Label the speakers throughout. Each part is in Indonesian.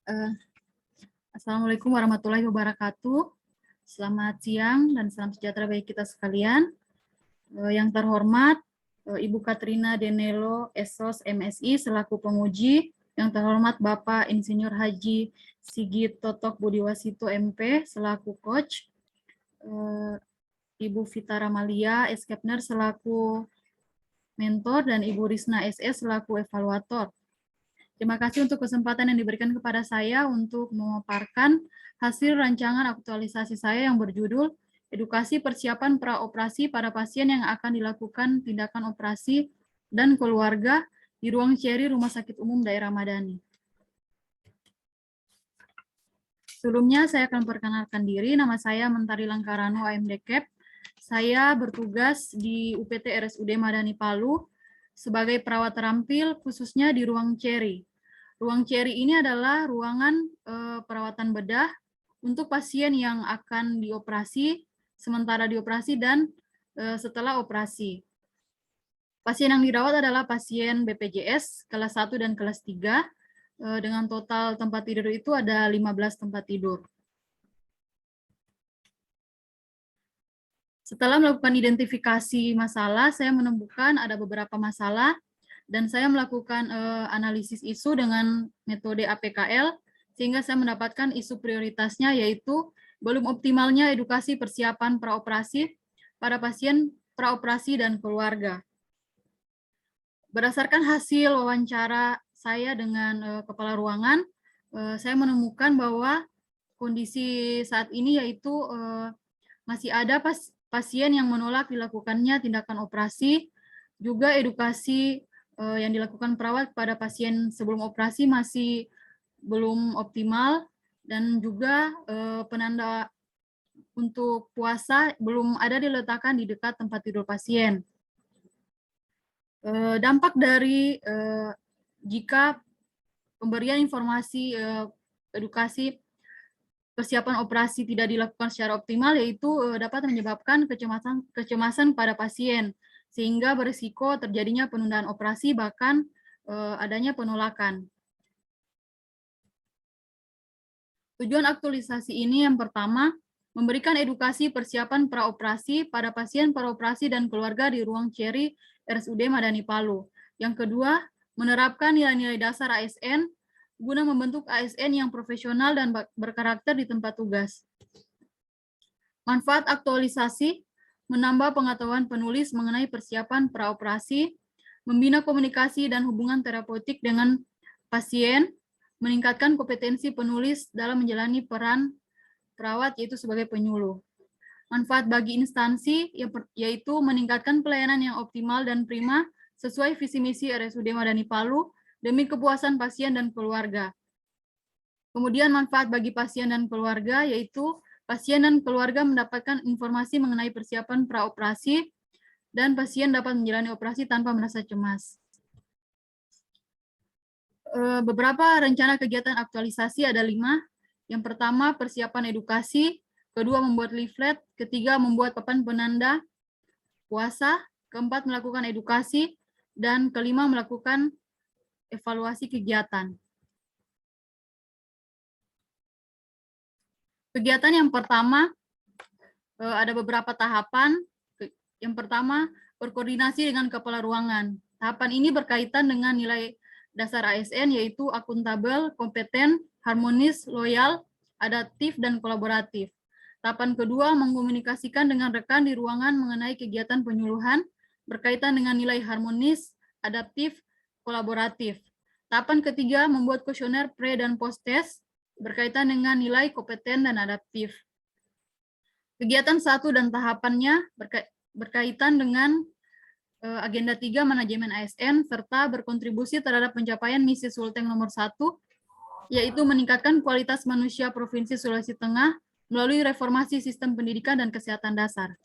Speaker 1: Eh, Assalamualaikum warahmatullahi wabarakatuh. Selamat siang dan salam sejahtera bagi kita sekalian. Yang terhormat, Ibu Katrina Denelo, SOS MSI selaku penguji. Yang terhormat Bapak Insinyur Haji Sigit Totok Budiwasito MP selaku coach. Ibu Vita Ramalia, Eskepner selaku mentor, dan Ibu Risna SS selaku evaluator. Terima kasih untuk kesempatan yang diberikan kepada saya untuk memaparkan hasil rancangan aktualisasi saya yang berjudul Edukasi Persiapan Praoperasi pada Pasien yang akan dilakukan tindakan operasi dan keluarga di ruang Cherry Rumah Sakit Umum Daerah Madani. Sebelumnya saya akan perkenalkan diri, nama saya Mentari Langkarano AMD Cap. Saya bertugas di UPT RSUD Madani Palu sebagai perawat terampil khususnya di ruang Cherry. Ruang Cherry ini adalah ruangan perawatan bedah untuk pasien yang akan dioperasi, sementara dioperasi dan setelah operasi. Pasien yang dirawat adalah pasien BPJS kelas 1 dan kelas 3, dengan total tempat tidur itu ada 15 tempat tidur. Setelah melakukan identifikasi masalah, saya menemukan ada beberapa masalah, dan saya melakukan analisis isu dengan metode APKL, sehingga saya mendapatkan isu prioritasnya, yaitu belum optimalnya edukasi persiapan praoperasi pada pasien praoperasi dan keluarga. Berdasarkan hasil wawancara saya dengan kepala ruangan, saya menemukan bahwa kondisi saat ini yaitu masih ada pasien yang menolak dilakukannya tindakan operasi, juga edukasi yang dilakukan perawat pada pasien sebelum operasi masih belum optimal, dan juga penanda untuk puasa belum ada diletakkan di dekat tempat tidur pasien. Dampak dari jika pemberian informasi edukasi persiapan operasi tidak dilakukan secara optimal, yaitu dapat menyebabkan kecemasan pada pasien, sehingga berisiko terjadinya penundaan operasi, bahkan adanya penolakan. Tujuan aktualisasi ini yang pertama, memberikan edukasi persiapan praoperasi pada pasien praoperasi dan keluarga di ruang Cherry RSUD Madani Palu. Yang kedua, menerapkan nilai-nilai dasar ASN guna membentuk ASN yang profesional dan berkarakter di tempat tugas. Manfaat aktualisasi, menambah pengetahuan penulis mengenai persiapan praoperasi, membina komunikasi dan hubungan terapeutik dengan pasien, meningkatkan kompetensi penulis dalam menjalani peran perawat, yaitu sebagai penyuluh. Manfaat bagi instansi, yaitu meningkatkan pelayanan yang optimal dan prima sesuai visi misi RSUD Madani Palu demi kepuasan pasien dan keluarga. Kemudian manfaat bagi pasien dan keluarga, yaitu pasien dan keluarga mendapatkan informasi mengenai persiapan praoperasi, dan pasien dapat menjalani operasi tanpa merasa cemas. Beberapa rencana kegiatan aktualisasi ada 5. Yang pertama, persiapan edukasi. Kedua, membuat leaflet. Ketiga, membuat papan penanda puasa. Keempat, melakukan edukasi. Dan kelima, melakukan evaluasi kegiatan. Kegiatan yang pertama, ada beberapa tahapan. Yang pertama, berkoordinasi dengan kepala ruangan. Tahapan ini berkaitan dengan nilai dasar ASN, yaitu akuntabel, kompeten, harmonis, loyal, adaptif, dan kolaboratif. Tahapan kedua, mengkomunikasikan dengan rekan di ruangan mengenai kegiatan penyuluhan berkaitan dengan nilai harmonis, adaptif, kolaboratif. Tahapan ketiga, membuat kuesioner pre dan post test berkaitan dengan nilai kompeten dan adaptif. Kegiatan 1 dan tahapannya berkaitan dengan agenda 3 manajemen ASN, serta berkontribusi terhadap pencapaian misi Sulteng nomor 1, yaitu meningkatkan kualitas manusia Provinsi Sulawesi Tengah melalui reformasi sistem pendidikan dan kesehatan dasar.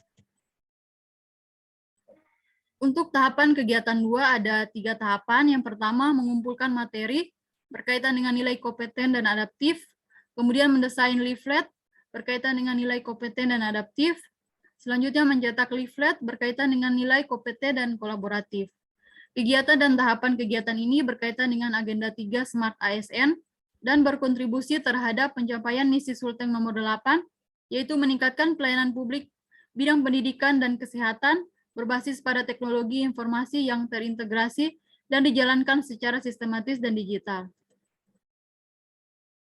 Speaker 1: Untuk tahapan kegiatan 2 ada 3 tahapan. Yang pertama, mengumpulkan materi berkaitan dengan nilai kompeten dan adaptif, kemudian mendesain leaflet berkaitan dengan nilai kompeten dan adaptif, selanjutnya mencetak leaflet berkaitan dengan nilai kompeten dan kolaboratif. Kegiatan dan tahapan kegiatan ini berkaitan dengan agenda 3 Smart ASN, dan berkontribusi terhadap pencapaian misi Sulteng nomor 8, yaitu meningkatkan pelayanan publik bidang pendidikan dan kesehatan berbasis pada teknologi informasi yang terintegrasi dan dijalankan secara sistematis dan digital.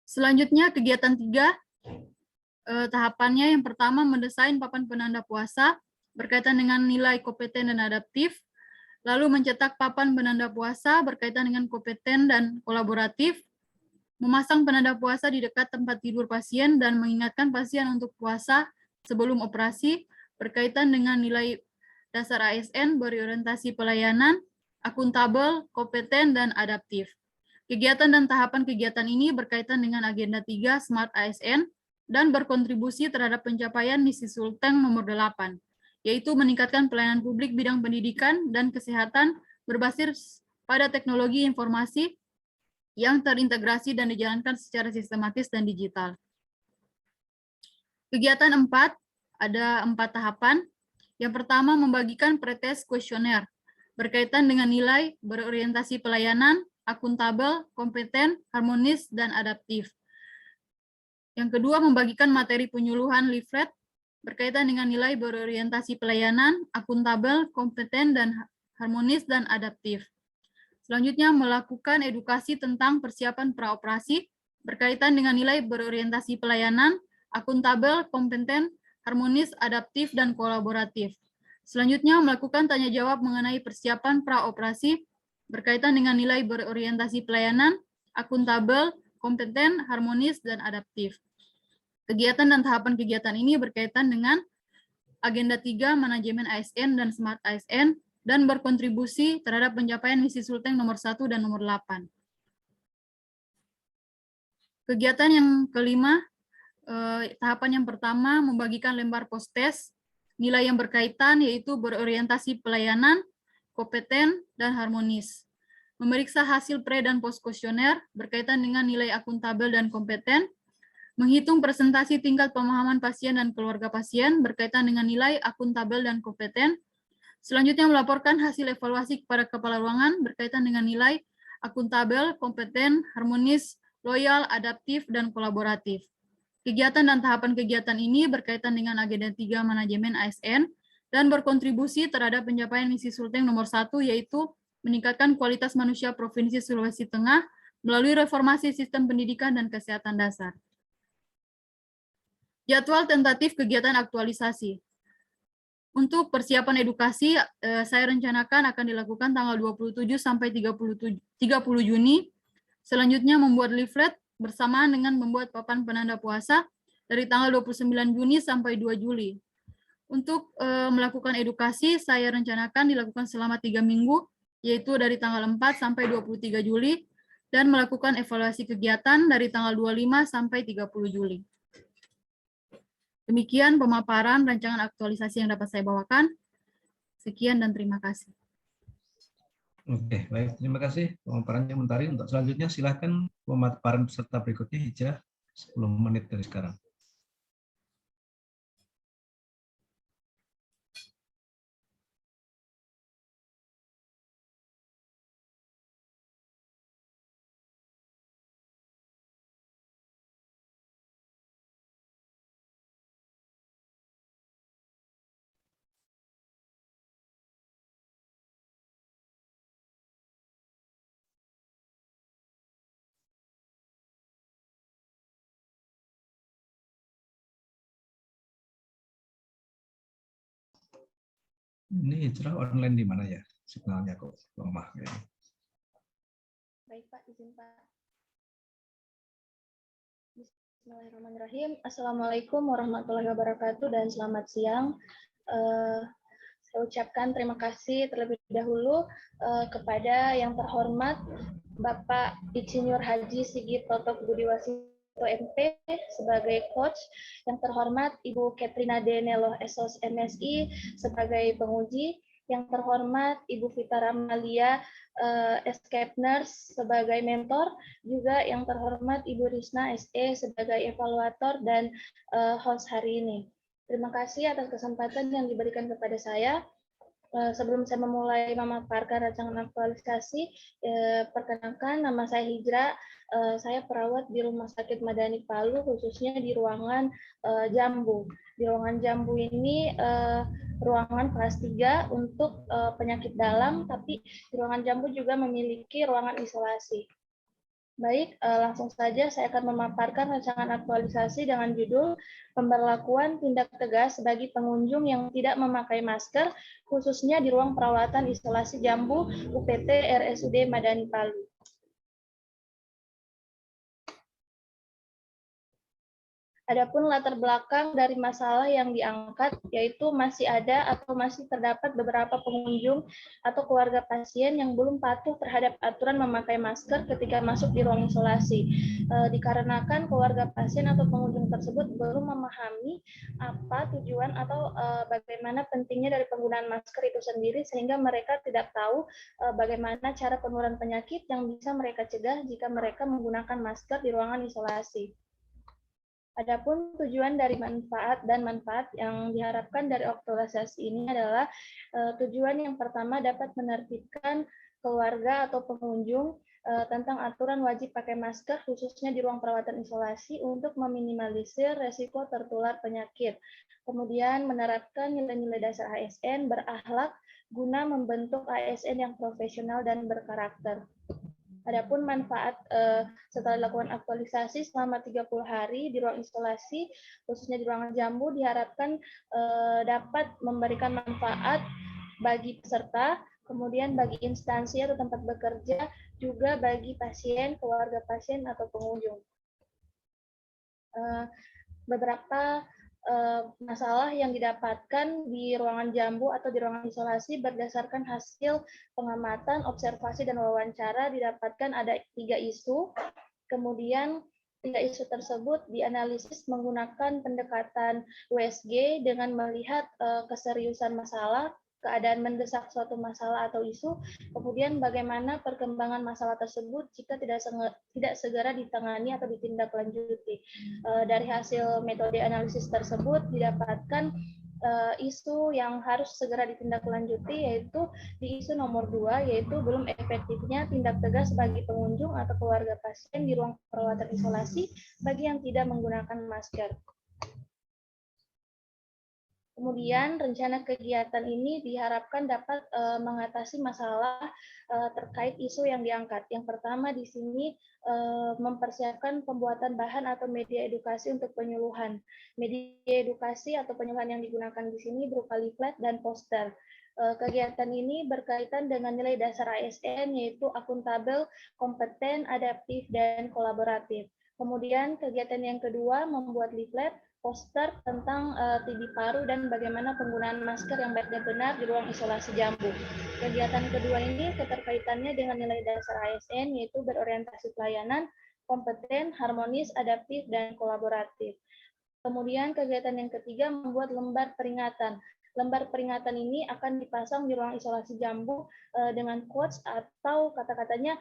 Speaker 1: Selanjutnya, kegiatan 3, tahapannya yang pertama mendesain papan penanda puasa berkaitan dengan nilai kompeten dan adaptif, lalu mencetak papan penanda puasa berkaitan dengan kompeten dan kolaboratif, memasang penanda puasa di dekat tempat tidur pasien dan mengingatkan pasien untuk puasa sebelum operasi berkaitan dengan nilai dasar ASN berorientasi pelayanan, akuntabel, kompeten, dan adaptif. Kegiatan dan tahapan kegiatan ini berkaitan dengan agenda 3 Smart ASN dan berkontribusi terhadap pencapaian misi Sulteng nomor 8, yaitu meningkatkan pelayanan publik bidang pendidikan dan kesehatan berbasis pada teknologi informasi yang terintegrasi dan dijalankan secara sistematis dan digital. Kegiatan 4, ada 4 tahapan. Yang pertama, membagikan pretest kuesioner berkaitan dengan nilai berorientasi pelayanan, akuntabel, kompeten, harmonis, dan adaptif. Yang kedua, membagikan materi penyuluhan leaflet berkaitan dengan nilai berorientasi pelayanan, akuntabel, kompeten, dan harmonis, dan adaptif. Selanjutnya, melakukan edukasi tentang persiapan praoperasi berkaitan dengan nilai berorientasi pelayanan, akuntabel, kompeten, harmonis, adaptif, dan kolaboratif. Selanjutnya, melakukan tanya jawab mengenai persiapan praoperasi berkaitan dengan nilai berorientasi pelayanan, akuntabel, kompeten, harmonis, dan adaptif. Kegiatan dan tahapan kegiatan ini berkaitan dengan agenda 3 manajemen ASN dan Smart ASN dan berkontribusi terhadap pencapaian misi Sulteng nomor 1 dan nomor 8. Kegiatan yang kelima, tahapan yang pertama membagikan lembar post-test nilai yang berkaitan yaitu berorientasi pelayanan, kompeten, dan harmonis. Memeriksa hasil pre dan post kuesioner berkaitan dengan nilai akuntabel dan kompeten, menghitung presentasi tingkat pemahaman pasien dan keluarga pasien berkaitan dengan nilai akuntabel dan kompeten. Selanjutnya melaporkan hasil evaluasi kepada kepala ruangan berkaitan dengan nilai akuntabel, kompeten, harmonis, loyal, adaptif, dan kolaboratif. Kegiatan dan tahapan kegiatan ini berkaitan dengan agenda 3 manajemen ASN dan berkontribusi terhadap pencapaian misi Sulteng nomor 1 yaitu meningkatkan kualitas manusia Provinsi Sulawesi Tengah melalui reformasi sistem pendidikan dan kesehatan dasar. Jadwal tentatif kegiatan aktualisasi. Untuk persiapan edukasi, saya rencanakan akan dilakukan tanggal 27 sampai 30 Juni. Selanjutnya membuat leaflet bersamaan dengan membuat papan penanda puasa dari tanggal 29 Juni sampai 2 Juli. Untuk melakukan edukasi, saya rencanakan dilakukan selama 3 minggu, yaitu dari tanggal 4 sampai 23 Juli, dan melakukan evaluasi kegiatan dari tanggal 25 sampai 30 Juli. Demikian pemaparan rancangan aktualisasi yang dapat saya bawakan. Sekian dan terima kasih.
Speaker 2: Oke, baik. Terima kasih pemaparannya Mentari. Untuk selanjutnya silakan pemaparan peserta berikutnya Hijrah 10 menit dari sekarang. Ini Hijrah online di mana ya? Signalnya kok lemah ya.
Speaker 3: Baik Pak, izin Pak. Bismillahirrahmanirrahim. Assalamualaikum warahmatullahi wabarakatuh dan selamat siang. Saya ucapkan terima kasih terlebih dahulu kepada yang terhormat Bapak Insinyur Haji Sigit Totok Budiwaseso MP sebagai coach, yang terhormat Ibu Katrina Deneloh SOS MSI sebagai penguji, yang terhormat Ibu Vita Ramalia Escape Nurse sebagai mentor, juga yang terhormat Ibu Risna SE sebagai evaluator dan host hari ini. Terima kasih atas kesempatan yang diberikan kepada saya. Sebelum saya memulai memaparkan rancangan aktualisasi, perkenalkan nama saya Hijra. Saya perawat di Rumah Sakit Madani Palu, khususnya di ruangan Jambu. Di ruangan Jambu ini ruangan kelas 3 untuk penyakit dalam, tapi di ruangan Jambu juga memiliki ruangan isolasi. Baik, langsung saja saya akan memaparkan rancangan aktualisasi dengan judul Pemberlakuan Tindak Tegas bagi Pengunjung yang Tidak Memakai Masker, khususnya di ruang perawatan isolasi Jambu UPT RSUD Madani Palu. Adapun latar belakang dari masalah yang diangkat, yaitu masih ada atau masih terdapat beberapa pengunjung atau keluarga pasien yang belum patuh terhadap aturan memakai masker ketika masuk di ruang isolasi. Dikarenakan keluarga pasien atau pengunjung tersebut belum memahami apa tujuan atau bagaimana pentingnya dari penggunaan masker itu sendiri, sehingga mereka tidak tahu bagaimana cara penularan penyakit yang bisa mereka cegah jika mereka menggunakan masker di ruangan isolasi. Adapun tujuan dari manfaat yang diharapkan dari aktualisasi ini adalah tujuan yang pertama dapat menertibkan keluarga atau pengunjung tentang aturan wajib pakai masker khususnya di ruang perawatan isolasi untuk meminimalisir resiko tertular penyakit. Kemudian menerapkan nilai-nilai dasar ASN berakhlak guna membentuk ASN yang profesional dan berkarakter. Adapun manfaat setelah dilakukan aktualisasi selama 30 hari di ruang isolasi, khususnya di ruangan Jambu, diharapkan dapat memberikan manfaat bagi peserta, kemudian bagi instansi atau tempat bekerja, juga bagi pasien, keluarga pasien, atau pengunjung. Beberapa masalah yang didapatkan di ruangan Jambu atau di ruangan isolasi berdasarkan hasil pengamatan, observasi, dan wawancara didapatkan ada 3 isu. Kemudian 3 isu tersebut dianalisis menggunakan pendekatan USG dengan melihat keseriusan masalah, keadaan mendesak suatu masalah atau isu, kemudian bagaimana perkembangan masalah tersebut jika tidak segera ditangani atau ditindaklanjuti. Dari hasil metode analisis tersebut didapatkan isu yang harus segera ditindaklanjuti, yaitu di isu nomor 2, yaitu belum efektifnya tindak tegas bagi pengunjung atau keluarga pasien di ruang perawatan isolasi bagi yang tidak menggunakan masker. Kemudian rencana kegiatan ini diharapkan dapat mengatasi masalah terkait isu yang diangkat. Yang pertama di sini mempersiapkan pembuatan bahan atau media edukasi untuk penyuluhan. Media edukasi atau penyuluhan yang digunakan di sini berupa leaflet dan poster. Kegiatan ini berkaitan dengan nilai dasar ASN, yaitu akuntabel, kompeten, adaptif, dan kolaboratif. Kemudian kegiatan yang kedua membuat leaflet, poster tentang TB paru dan bagaimana penggunaan masker yang baik dan benar di ruang isolasi Jambu. Kegiatan kedua ini keterkaitannya dengan nilai dasar ASN, yaitu berorientasi pelayanan, kompeten, harmonis, adaptif, dan kolaboratif. Kemudian kegiatan yang ketiga membuat lembar peringatan. Lembar peringatan ini akan dipasang di ruang isolasi Jambu dengan quotes atau kata-katanya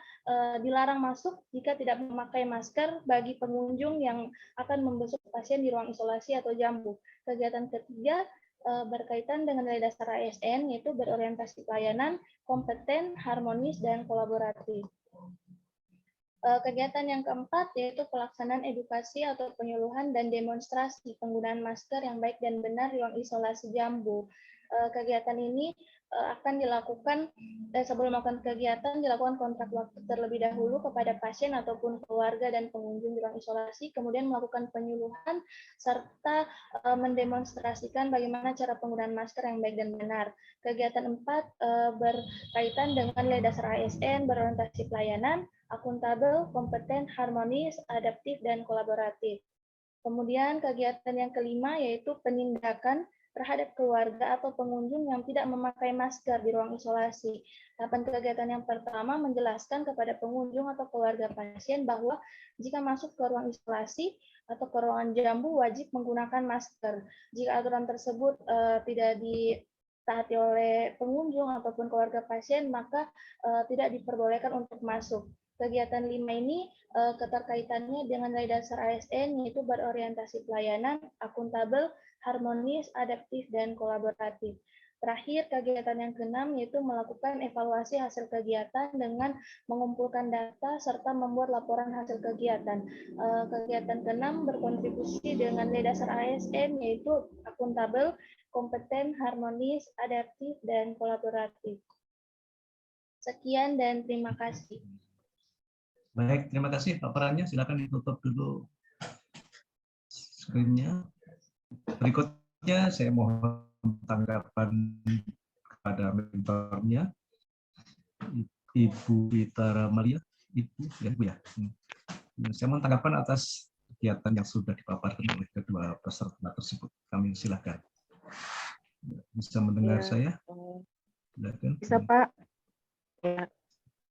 Speaker 3: dilarang masuk jika tidak memakai masker bagi pengunjung yang akan membesuk pasien di ruang isolasi atau Jambu. Kegiatan ketiga berkaitan dengan nilai dasar ASN, yaitu berorientasi pelayanan, kompeten, harmonis, dan kolaboratif. Kegiatan yang keempat yaitu pelaksanaan edukasi atau penyuluhan dan demonstrasi penggunaan masker yang baik dan benar di ruang isolasi Jambu. Kegiatan ini akan dilakukan sebelum melakukan kegiatan dilakukan kontrak waktu terlebih dahulu kepada pasien ataupun keluarga dan pengunjung di ruang isolasi, kemudian melakukan penyuluhan serta mendemonstrasikan bagaimana cara penggunaan masker yang baik dan benar. Kegiatan 4 berkaitan dengan nilai dasar ASN, berorientasi pelayanan, akuntabel, kompeten, harmonis, adaptif, dan kolaboratif. Kemudian kegiatan yang kelima yaitu penindakan terhadap keluarga atau pengunjung yang tidak memakai masker di ruang isolasi. Tahapan kegiatan yang pertama menjelaskan kepada pengunjung atau keluarga pasien bahwa jika masuk ke ruang isolasi atau ke ruangan Jambu wajib menggunakan masker. Jika aturan tersebut tidak ditaati oleh pengunjung ataupun keluarga pasien, maka tidak diperbolehkan untuk masuk. Kegiatan 5 ini keterkaitannya dengan nilai dasar ASN, yaitu berorientasi pelayanan, akuntabel, harmonis, adaptif, dan kolaboratif. Terakhir, kegiatan yang keenam yaitu melakukan evaluasi hasil kegiatan dengan mengumpulkan data serta membuat laporan hasil kegiatan. Kegiatan keenam berkontribusi dengan nilai dasar ASN yaitu akuntabel, kompeten, harmonis, adaptif, dan kolaboratif. Sekian dan terima kasih.
Speaker 2: Baik, terima kasih paparannya. Silakan ditutup dulu screen-nya. Berikutnya saya mohon tanggapan kepada mentornya, Ibu Witara Malia. Ibu ya. Saya mohon tanggapan atas kegiatan yang sudah dipaparkan oleh kedua peserta tersebut. Kami silakan. Bisa mendengar saya? Silakan.
Speaker 4: Bisa, Pak. Ya.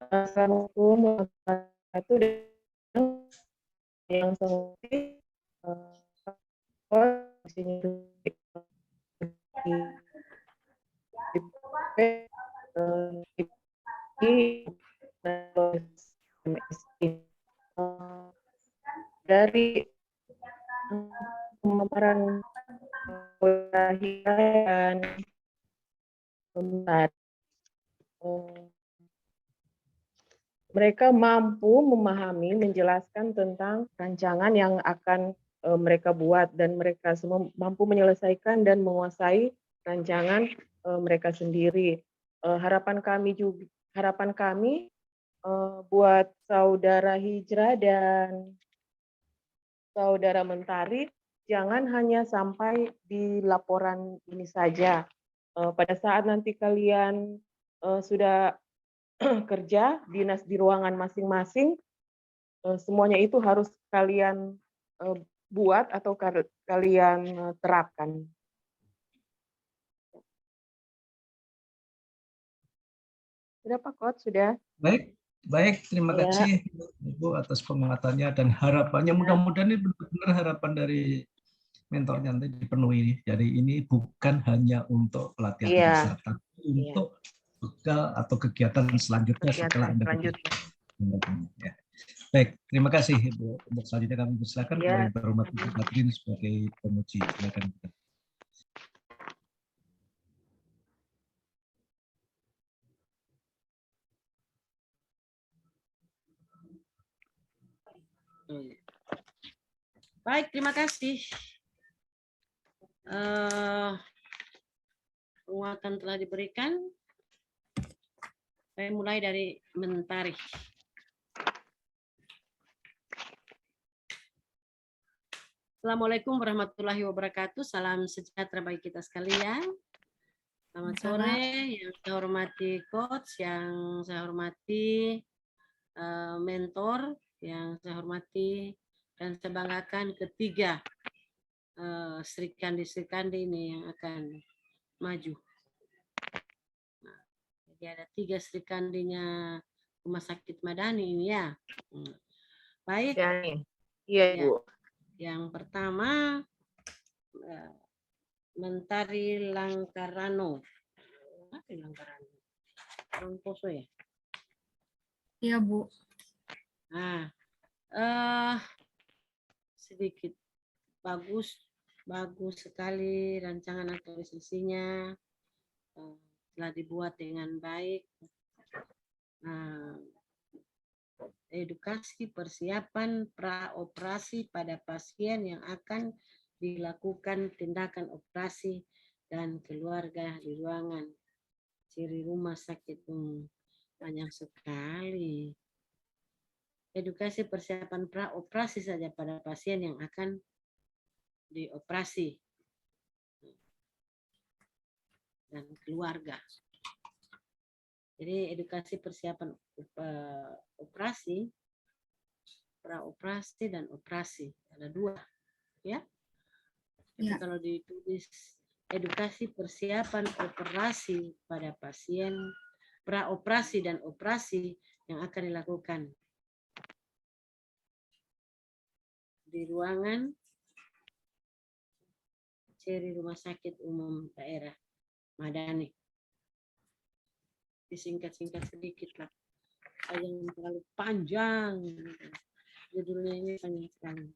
Speaker 4: Assalamualaikum warahmatullahi wabarakatuh. Yang dari pemaparan dan mereka mampu memahami, menjelaskan tentang rancangan yang akan mereka buat, dan mereka semua mampu menyelesaikan dan menguasai rancangan mereka sendiri. Harapan kami buat saudara Hijrah dan saudara Mentari, jangan hanya sampai di laporan ini saja. Pada saat nanti kalian sudah kerja dinas di ruangan masing-masing, semuanya itu harus kalian buat atau kalian terapkan. Sudah Pak Kot, sudah?
Speaker 2: Baik, terima kasih Ibu atas penguatannya dan harapannya. Mudah-mudahan ini benar-benar harapan dari mentornya nanti dipenuhi. Jadi ini bukan hanya untuk pelatihan peserta, untuk bekal atau kegiatan selanjutnya setelah Anda ya. Baik, terima kasih Ibu. Untuk selanjutnya kami persilakan kepada Ibu Rumah Katrin sebagai penguji. Silakan.
Speaker 5: Baik, terima kasih. Penguatan telah diberikan. Saya mulai dari Mentari. Assalamualaikum warahmatullahi wabarakatuh. Salam sejahtera bagi kita sekalian. Selamat sore, yang saya hormati coach, yang saya hormati mentor, yang saya hormati dan saya banggakan ketiga Sri Kandi ini yang akan maju. Nah, jadi ada 3 Sri Kandinya Rumah Sakit Madani ini ya. Baik.
Speaker 4: Iya, Bu.
Speaker 5: Yang pertama Mentari Langkarano. Apa Langkarano? Orang Poso ya?
Speaker 1: Iya, Bu.
Speaker 5: Nah, sedikit bagus sekali rancangan aktualisasinya, telah dibuat dengan baik. Edukasi persiapan praoperasi pada pasien yang akan dilakukan tindakan operasi dan keluarga di ruangan ciri rumah sakit umum. Banyak sekali. Edukasi persiapan praoperasi saja pada pasien yang akan dioperasi dan keluarga. Jadi edukasi persiapan operasi, praoperasi dan operasi ada 2, ya. Jadi kalau ditulis edukasi persiapan operasi pada pasien, praoperasi dan operasi yang akan dilakukan di ruangan ciri rumah sakit umum daerah Madani. Disingkat-singkat sedikit lah. Jangan terlalu panjang. Judulnya ini panjang sekali.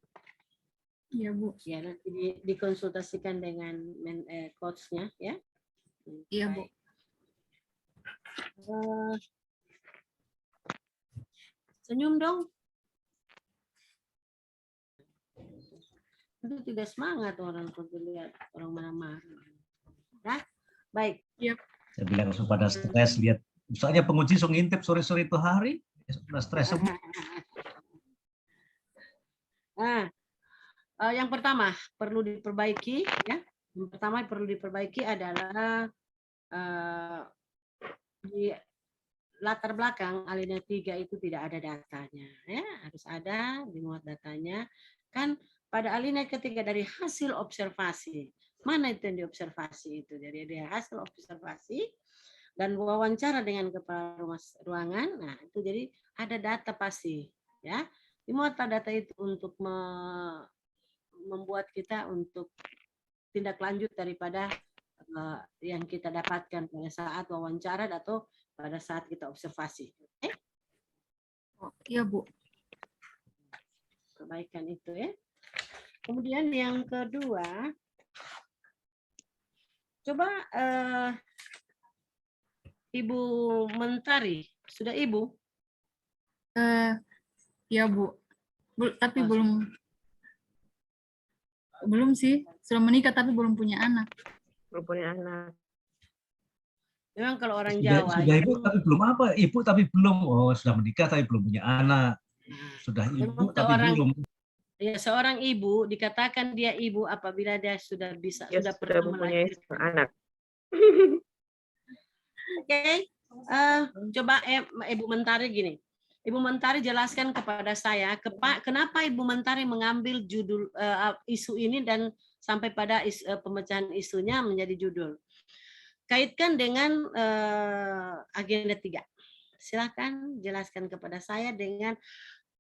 Speaker 1: Iya, Bu.
Speaker 5: Ya, nanti dikonsultasikan dengan coach-nya ya.
Speaker 1: Iya, Bu.
Speaker 5: Senyum dong. Itu tidak semangat orang kalau lihat orang marah-marah. Nah, baik.
Speaker 1: Yep.
Speaker 2: Saya bilang pada stres, lihat misalnya penguji so ngintip sore-sore itu hari, sudah stres semua.
Speaker 5: Nah, yang pertama perlu diperbaiki, ya. Yang pertama perlu diperbaiki adalah di latar belakang alinea 3 itu tidak ada datanya, ya. Harus ada dimuat datanya. Kan pada alinea ketiga dari hasil observasi, mana itu yang diobservasi itu? Jadi dari hasil observasi dan wawancara dengan kepala ruangan, nah itu jadi ada data pasti, ya. Dimuat data itu untuk membuat kita untuk tindak lanjut daripada yang kita dapatkan pada saat wawancara atau pada saat kita observasi.
Speaker 1: Iya, Bu.
Speaker 5: Kebaikan itu, ya. Kemudian yang kedua, coba Ibu Mentari, sudah Ibu?
Speaker 1: Ya, Bu. Tapi belum sih. Sudah menikah tapi belum punya anak.
Speaker 4: Belum punya anak.
Speaker 5: Memang kalau orang
Speaker 2: Sudah
Speaker 5: Jawa
Speaker 2: ibu tapi belum apa? Ibu tapi belum. Oh, sudah menikah tapi belum punya anak. Sudah ibu tapi belum.
Speaker 5: Ya, seorang ibu dikatakan dia ibu apabila dia sudah bisa sudah pernah melahirkan
Speaker 4: anak.
Speaker 5: Oke. Coba Ibu Mentari gini. Ibu Mentari jelaskan kepada saya kenapa Ibu Mentari mengambil judul isu ini dan sampai pada pemecahan isunya menjadi judul. Kaitkan dengan agenda 3. Silakan jelaskan kepada saya dengan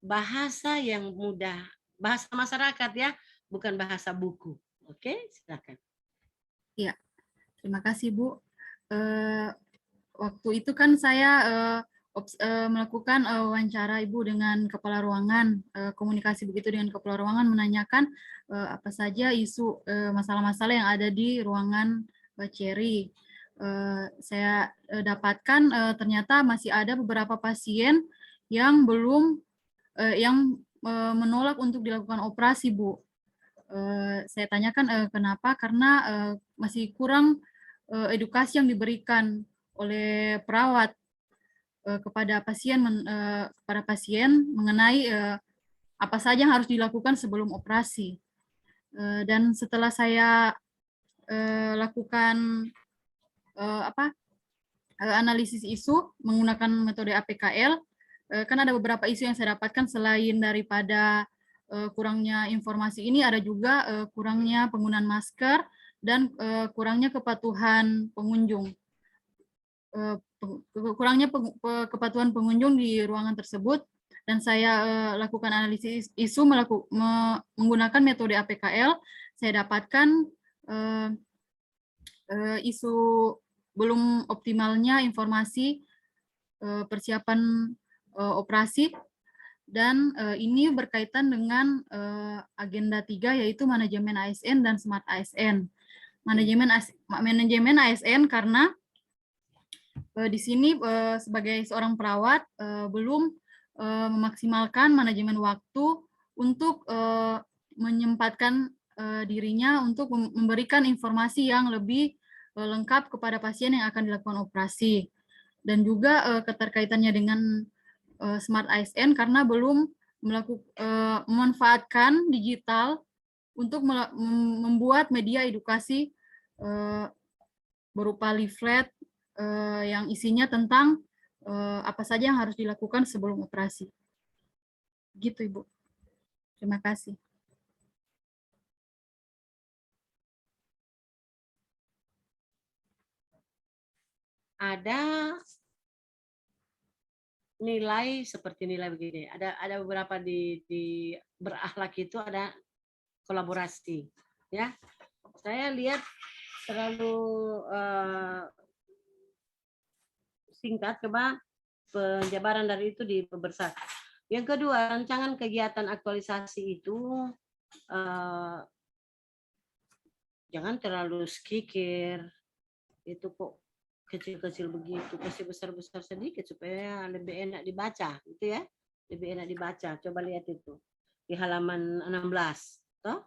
Speaker 5: bahasa yang mudah, bahasa masyarakat, ya, bukan bahasa buku. Oke, silakan.
Speaker 1: Ya, terima kasih, Bu. Waktu itu kan saya melakukan wawancara Ibu dengan kepala ruangan, komunikasi begitu dengan kepala ruangan, menanyakan apa saja isu masalah-masalah yang ada di ruangan Cherry. Saya dapatkan ternyata masih ada beberapa pasien yang belum menolak untuk dilakukan operasi, Bu. Saya tanyakan kenapa, karena masih kurang edukasi yang diberikan oleh perawat kepada pasien mengenai apa saja yang harus dilakukan sebelum operasi. Dan setelah saya lakukan analisis isu menggunakan metode APKL, kan ada beberapa isu yang saya dapatkan selain daripada kurangnya informasi ini, ada juga kurangnya penggunaan masker dan kurangnya kepatuhan pengunjung. Kurangnya kepatuhan pengunjung di ruangan tersebut, dan saya lakukan analisis isu menggunakan metode APKL. Saya dapatkan isu belum optimalnya informasi persiapan operasi, dan ini berkaitan dengan agenda 3, yaitu manajemen ASN dan smart ASN. Manajemen ASN karena di sini sebagai seorang perawat belum memaksimalkan manajemen waktu untuk menyempatkan dirinya untuk memberikan informasi yang lebih lengkap kepada pasien yang akan dilakukan operasi. Dan juga keterkaitannya dengan smart ASN karena belum memanfaatkan digital untuk membuat media edukasi berupa leaflet yang isinya tentang apa saja yang harus dilakukan sebelum operasi. Gitu, Ibu. Terima kasih.
Speaker 5: Ada nilai seperti nilai begini. Ada beberapa di berakhlak itu ada kolaborasi, ya. Saya lihat terlalu singkat, coba penjabaran dari itu diperbesar. Yang kedua, rancangan kegiatan aktualisasi itu jangan terlalu skikir, itu kok kecil-kecil begitu, kasih besar-besar sedikit supaya lebih enak dibaca, gitu ya. Lebih enak dibaca. Coba lihat itu di halaman 16, toh?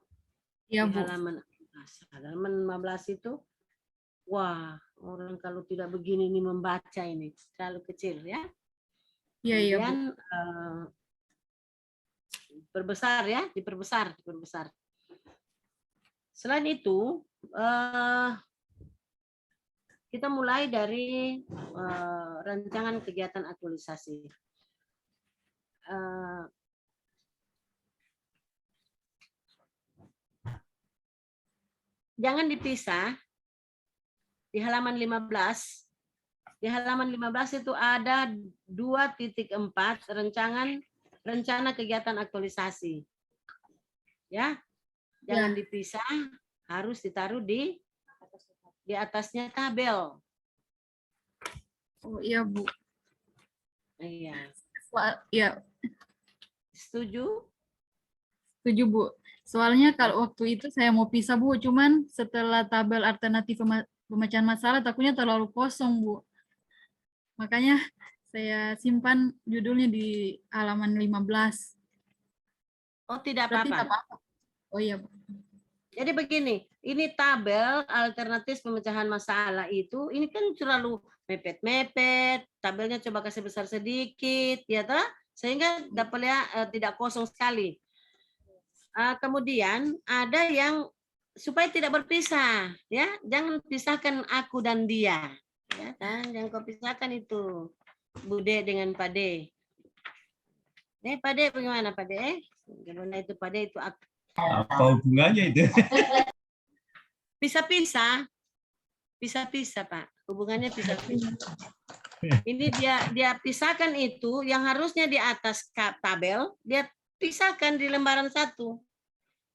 Speaker 1: Iya,
Speaker 5: Di
Speaker 1: Bu.
Speaker 5: halaman 16. Halaman 15 itu, wah, orang kalau tidak begini ini membaca ini terlalu kecil ya.
Speaker 1: Iya, iya, Bu.
Speaker 5: Kemudian perbesar ya, diperbesar. Selain itu, kita mulai dari rancangan kegiatan aktualisasi. Jangan dipisah. Di halaman 15, di halaman 15 itu ada 2.4 rencana kegiatan aktualisasi. Ya. Jangan dipisah, harus ditaruh di atasnya tabel.
Speaker 1: Oh iya, Bu.
Speaker 5: Iya.
Speaker 1: Iya,
Speaker 5: Setuju?
Speaker 1: setuju, Bu. Soalnya kalau waktu itu saya mau pisah, Bu, cuman setelah tabel alternatif pemecahan masalah takutnya terlalu kosong, Bu. Makanya saya simpan judulnya di halaman 15.
Speaker 5: Oh, tidak
Speaker 1: Berarti
Speaker 5: apa-apa.
Speaker 1: tidak apa-apa. Oh iya, Bu.
Speaker 5: Jadi begini, ini tabel alternatif pemecahan masalah itu, ini kan terlalu mepet-mepet, tabelnya coba kasih besar sedikit, ya toh? Sehingga dapatnya tidak kosong sekali. Kemudian ada yang supaya tidak berpisah, ya, jangan pisahkan aku dan dia, ya kan? Jangan kau pisahkan itu, Bude dengan Pade. Pade bagaimana Pade? Bagaimana itu Pade itu aku.
Speaker 2: Apa hubungannya itu?
Speaker 5: Pisah-pisah, Pak. Hubungannya pisah-pisah. Ini dia pisahkan itu yang harusnya di atas tabel, dia pisahkan di lembaran 1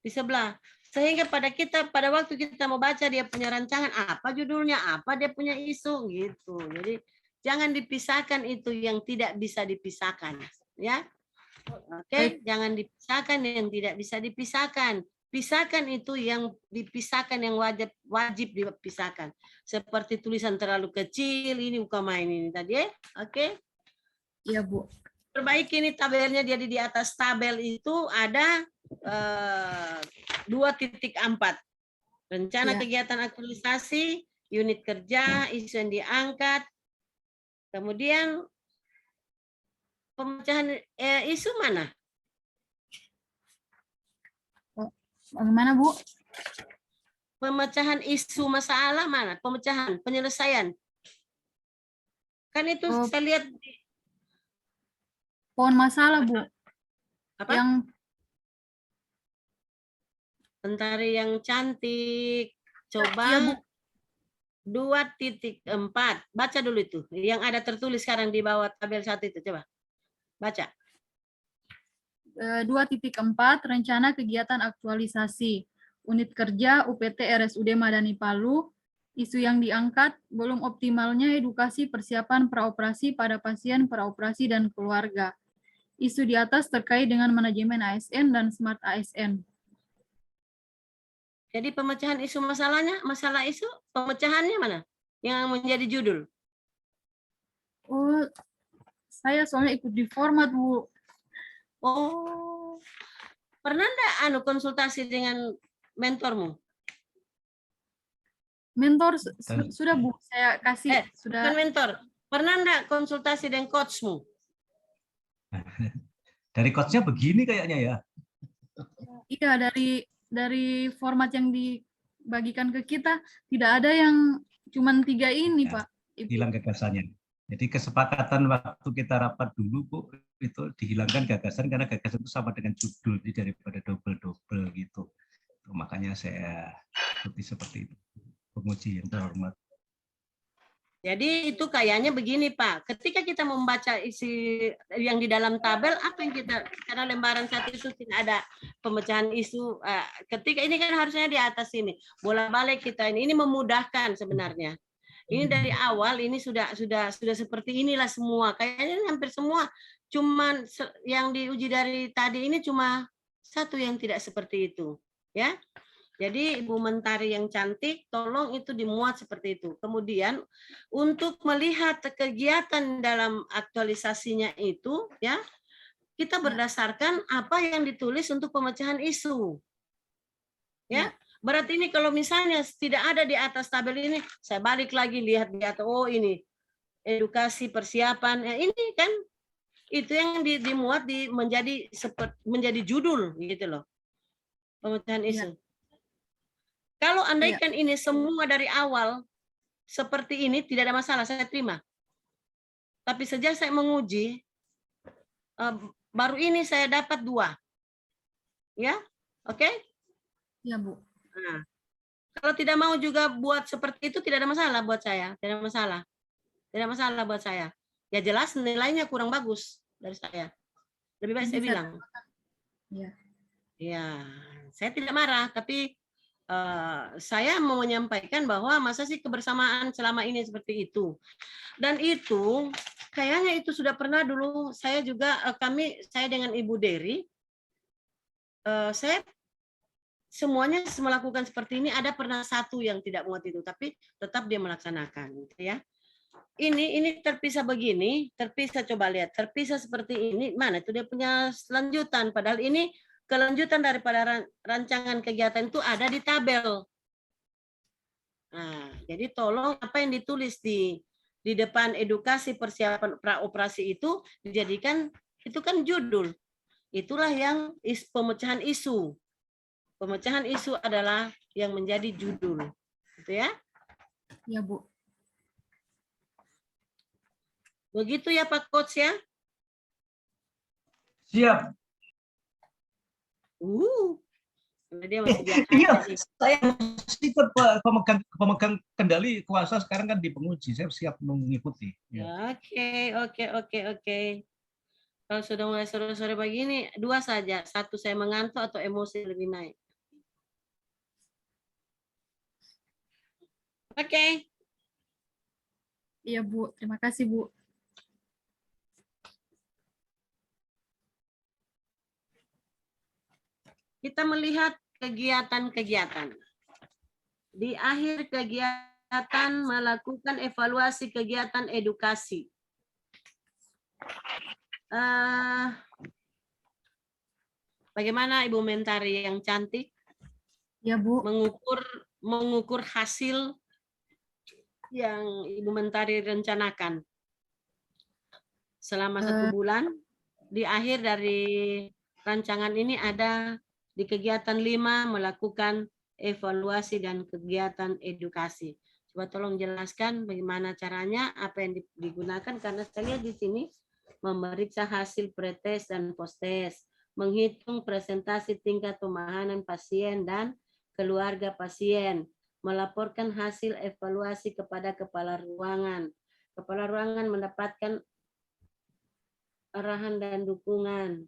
Speaker 5: di sebelah. Sehingga pada waktu kita mau baca dia punya rancangan apa judulnya, apa dia punya isu gitu. Jadi jangan dipisahkan itu yang tidak bisa dipisahkan, ya. Oke, jangan dipisahkan yang tidak bisa dipisahkan. Pisahkan itu yang dipisahkan, yang wajib dipisahkan. Seperti tulisan terlalu kecil, ini bukan main ini tadi ya. Oke.
Speaker 1: Iya, Bu.
Speaker 5: Perbaiki ini tabelnya, jadi di atas tabel itu ada 2.4. Rencana kegiatan aktualisasi, unit kerja, isu yang diangkat. Kemudian pemecahan isu mana?
Speaker 1: Bagaimana, Bu?
Speaker 5: Pemecahan isu masalah mana? Pemecahan, penyelesaian. Kan itu saya lihat.
Speaker 1: Pohon masalah, Bu.
Speaker 5: Apa?
Speaker 1: Yang
Speaker 5: Mentari yang cantik. Coba ya, 2.4. Baca dulu itu. Yang ada tertulis sekarang di bawah tabel 1 itu. Coba. Baca.
Speaker 1: 2.4 rencana kegiatan aktualisasi unit kerja UPT RSUD Madani Palu. Isu yang diangkat belum optimalnya edukasi persiapan praoperasi pada pasien praoperasi dan keluarga. Isu di atas terkait dengan manajemen ASN dan smart ASN.
Speaker 5: Jadi pemecahan isu masalahnya, masalah isu pemecahannya mana? Yang menjadi judul.
Speaker 1: Oh, saya soalnya ikut di format, Bu.
Speaker 5: Oh, pernah enggak konsultasi dengan mentormu?
Speaker 1: Mentor sudah, Bu, saya kasih. Sudah.
Speaker 5: Bukan mentor, pernah enggak konsultasi dengan coachmu?
Speaker 2: Dari coachnya begini kayaknya ya.
Speaker 1: Iya, dari format yang dibagikan ke kita tidak ada yang cuman 3 ini, ya, Pak.
Speaker 2: Hilang gagasannya. Jadi kesepakatan waktu kita rapat dulu, Bu, itu dihilangkan gagasan karena gagasan itu sama dengan judul daripada double-double gitu. Makanya saya lebih seperti itu. Penguji yang terhormat.
Speaker 5: Jadi itu kayaknya begini, Pak. Ketika kita membaca isi yang di dalam tabel, apa yang kita, karena lembaran 1 itu tidak ada pemecahan isu. Ketika ini kan harusnya di atas ini. Bolak-balik kita ini memudahkan sebenarnya. Ini dari awal ini sudah seperti inilah semua. Kayaknya hampir semua. Cuman yang diuji dari tadi ini cuma 1 yang tidak seperti itu, ya. Jadi Ibu Mentari yang cantik, tolong itu dimuat seperti itu. Kemudian untuk melihat kegiatan dalam aktualisasinya itu, ya kita berdasarkan apa yang ditulis untuk pemecahan isu. Ya, berarti ini kalau misalnya tidak ada di atas tabel ini, saya balik lagi lihat di atas. Oh ini edukasi persiapan. Ini kan itu yang dimuat menjadi judul gitu loh, pemecahan isu. Kalau andaikan ini semua dari awal seperti ini, tidak ada masalah, saya terima. Tapi sejak saya menguji, baru ini saya dapat 2. Ya, oke?
Speaker 1: Ya, Bu.
Speaker 5: Nah, kalau tidak mau juga buat seperti itu, tidak ada masalah buat saya. Tidak ada masalah. Tidak ada masalah buat saya. Ya jelas nilainya kurang bagus dari saya. Lebih baik saya bilang. Ya, saya tidak marah, tapi saya mau menyampaikan bahwa masa sih kebersamaan selama ini seperti itu. Dan itu kayaknya itu sudah pernah dulu saya juga saya dengan Ibu Dery saya semuanya melakukan seperti ini. Ada pernah satu yang tidak muat itu, tapi tetap dia melaksanakan gitu ya. Ini terpisah begini, terpisah, coba lihat, terpisah seperti ini. Mana itu dia punya lanjutan, padahal ini kelanjutan daripada rancangan kegiatan itu ada di tabel. Nah, jadi tolong apa yang ditulis di depan edukasi persiapan praoperasi itu dijadikan, itu kan judul. Itulah yang pemecahan isu. Pemecahan isu adalah yang menjadi judul. Gitu ya?
Speaker 1: Ya, Bu.
Speaker 5: Begitu ya Pak Coach ya?
Speaker 2: Siap.
Speaker 5: Dia masih
Speaker 2: iya, saya mesti pemegang kendali kuasa sekarang kan di penguji. Saya siap mengikuti.
Speaker 5: Ya. Oke. Kalau sudah mulai sore-sore begini, 2 saja. 1 saya mengantuk atau emosi lebih naik. Oke.
Speaker 1: Iya, Bu. Terima kasih, Bu.
Speaker 5: Kita melihat kegiatan-kegiatan. Di akhir kegiatan melakukan evaluasi kegiatan edukasi. Bagaimana Ibu Mentari yang cantik?
Speaker 1: Ya, Bu.
Speaker 5: Mengukur hasil yang Ibu Mentari rencanakan selama 1 bulan. Di akhir dari rancangan ini ada di kegiatan 5 melakukan evaluasi dan kegiatan edukasi. Coba tolong jelaskan bagaimana caranya, apa yang digunakan, karena saya lihat di sini memeriksa hasil pretest dan posttest, menghitung presentasi tingkat pemahaman pasien dan keluarga pasien, melaporkan hasil evaluasi kepada kepala ruangan. Kepala ruangan mendapatkan arahan dan dukungan.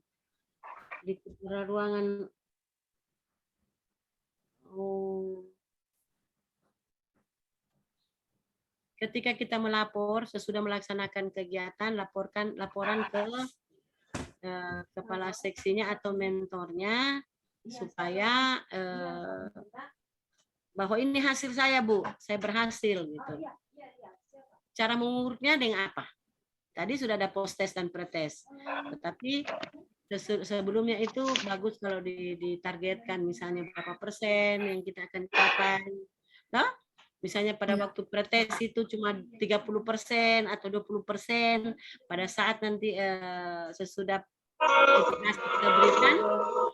Speaker 5: Di kepala ruangan ketika kita melapor sesudah melaksanakan kegiatan, laporan ke kepala seksinya atau mentornya supaya bahwa ini hasil saya, Bu, saya berhasil gitu. Cara mengukurnya dengan apa? Tadi sudah ada post-test dan pretest, tetapi sebelumnya itu bagus kalau ditargetkan misalnya berapa persen yang kita akan capai. Nah, misalnya pada waktu pretest itu cuma 30% atau 20%, pada saat nanti sesudah kita berikan,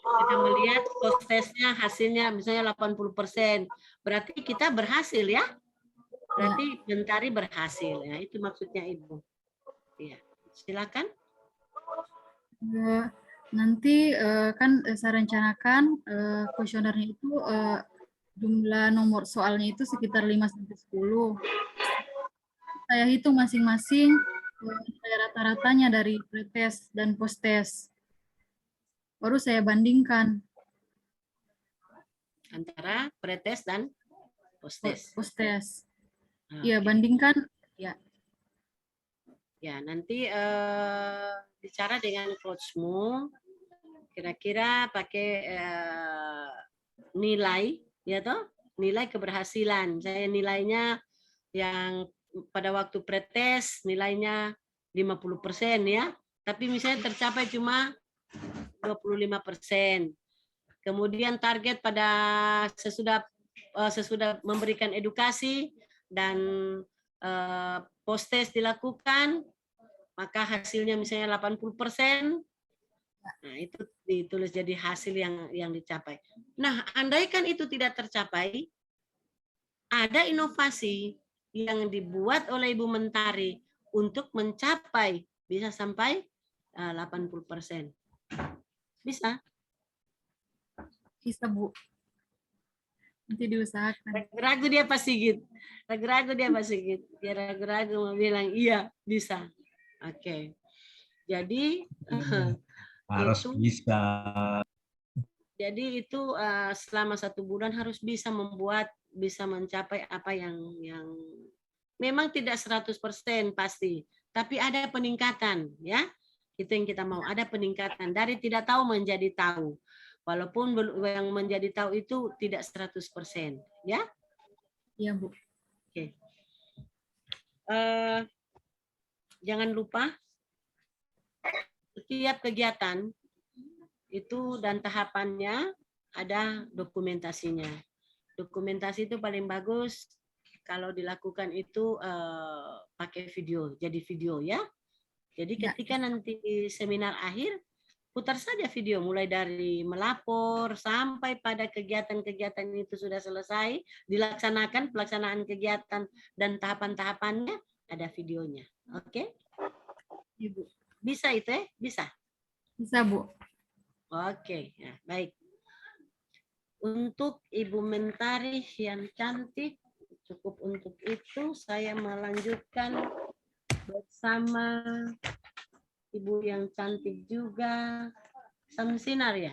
Speaker 5: kita melihat post-testnya hasilnya misalnya 80%, berarti kita berhasil ya. Berarti Mentari berhasil ya, itu maksudnya Ibu. Ya, silakan.
Speaker 1: Nanti kan saya rencanakan kuesionernya itu jumlah nomor soalnya itu sekitar 5-10. Saya hitung masing-masing rata-ratanya dari pretest dan posttest. Baru saya bandingkan
Speaker 5: antara pretest dan posttest.
Speaker 1: Posttest. Iya, bandingkan ya.
Speaker 5: Ya, nanti bicara dengan coachmu, kira-kira pakai nilai ya toh, nilai keberhasilan. Saya nilainya yang pada waktu pretest nilainya 50% ya, tapi misalnya tercapai cuma 25%. Kemudian target pada sesudah memberikan edukasi dan post-test dilakukan, maka hasilnya misalnya 80%, nah itu ditulis jadi hasil yang dicapai. Nah, andaikan itu tidak tercapai, ada inovasi yang dibuat oleh Ibu Mentari untuk mencapai bisa sampai 80%. Bisa?
Speaker 1: Bisa, Bu. Nanti diusahakan.
Speaker 5: Ragu-ragu dia Pak Sigit. Ragu-ragu dia Pak Sigit. Dia ragu-ragu mau bilang iya bisa. Oke. Jadi
Speaker 2: harus
Speaker 5: itu,
Speaker 2: bisa.
Speaker 5: Jadi itu selama 1 bulan harus bisa bisa mencapai apa yang memang tidak 100% pasti, tapi ada peningkatan ya. Itu yang kita mau, ada peningkatan dari tidak tahu menjadi tahu. Walaupun yang menjadi tahu itu tidak 100%, ya.
Speaker 1: Iya, Bu.
Speaker 5: Oke. Jangan lupa setiap kegiatan itu dan tahapannya ada dokumentasinya. Dokumentasi itu paling bagus kalau dilakukan itu pakai video, jadi video ya. Jadi ketika nanti seminar akhir, putar saja video mulai dari melapor sampai pada kegiatan-kegiatan itu sudah selesai, dilaksanakan pelaksanaan kegiatan dan tahapan-tahapannya ada videonya. Oke?
Speaker 1: Ibu.
Speaker 5: Bisa itu ya? Bisa?
Speaker 1: Bisa, Bu.
Speaker 5: Oke, ya, baik. Untuk Ibu Mentari yang cantik, cukup untuk itu saya melanjutkan bersama Ibu yang cantik juga, Samsinar ya?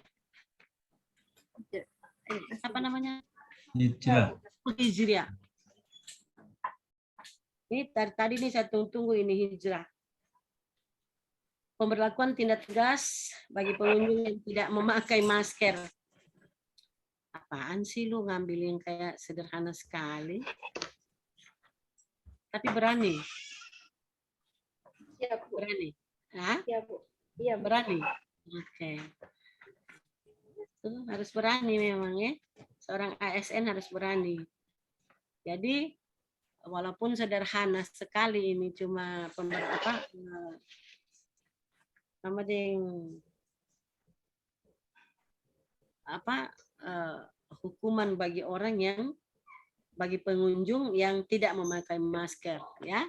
Speaker 5: Apa namanya?
Speaker 2: Hijrah.
Speaker 5: Hijrah. Ini tadi nih saya tunggu ini hijrah. Pemberlakuan tindak tegas bagi pengunjung yang tidak memakai masker. Apaan sih lu ngambil yang kayak sederhana sekali? Tapi berani.
Speaker 3: Iya, Bu.
Speaker 5: Berani. Hah?
Speaker 3: Iya, Bu. Iya, Bu.
Speaker 5: Berani. Oke. Itu harus berani memang ya. Seorang ASN harus berani. Jadi walaupun sederhana sekali ini cuma hukuman bagi orang yang bagi pengunjung yang tidak memakai masker ya.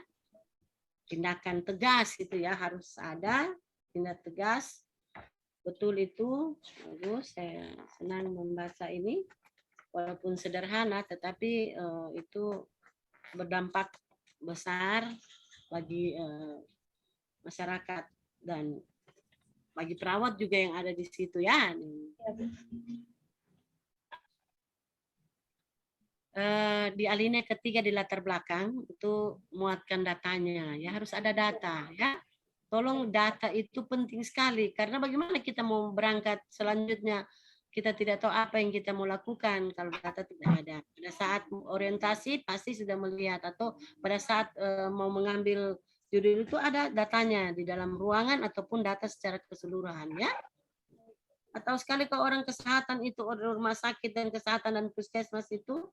Speaker 5: Tindakan tegas itu ya, harus ada tindak tegas. Betul itu. Bagus, saya senang membaca ini walaupun sederhana tetapi itu berdampak besar bagi masyarakat dan bagi perawat juga yang ada di situ ya. Di alinea ketiga di latar belakang itu muatkan datanya ya, harus ada data ya. Tolong, data itu penting sekali karena bagaimana kita mau berangkat selanjutnya, kita tidak tahu apa yang kita mau lakukan kalau data tidak ada. Pada saat orientasi pasti sudah melihat, atau pada saat mau mengambil judul itu ada datanya di dalam ruangan ataupun data secara keseluruhan ya. Atau sekali kalau orang kesehatan itu, rumah sakit dan kesehatan dan puskesmas itu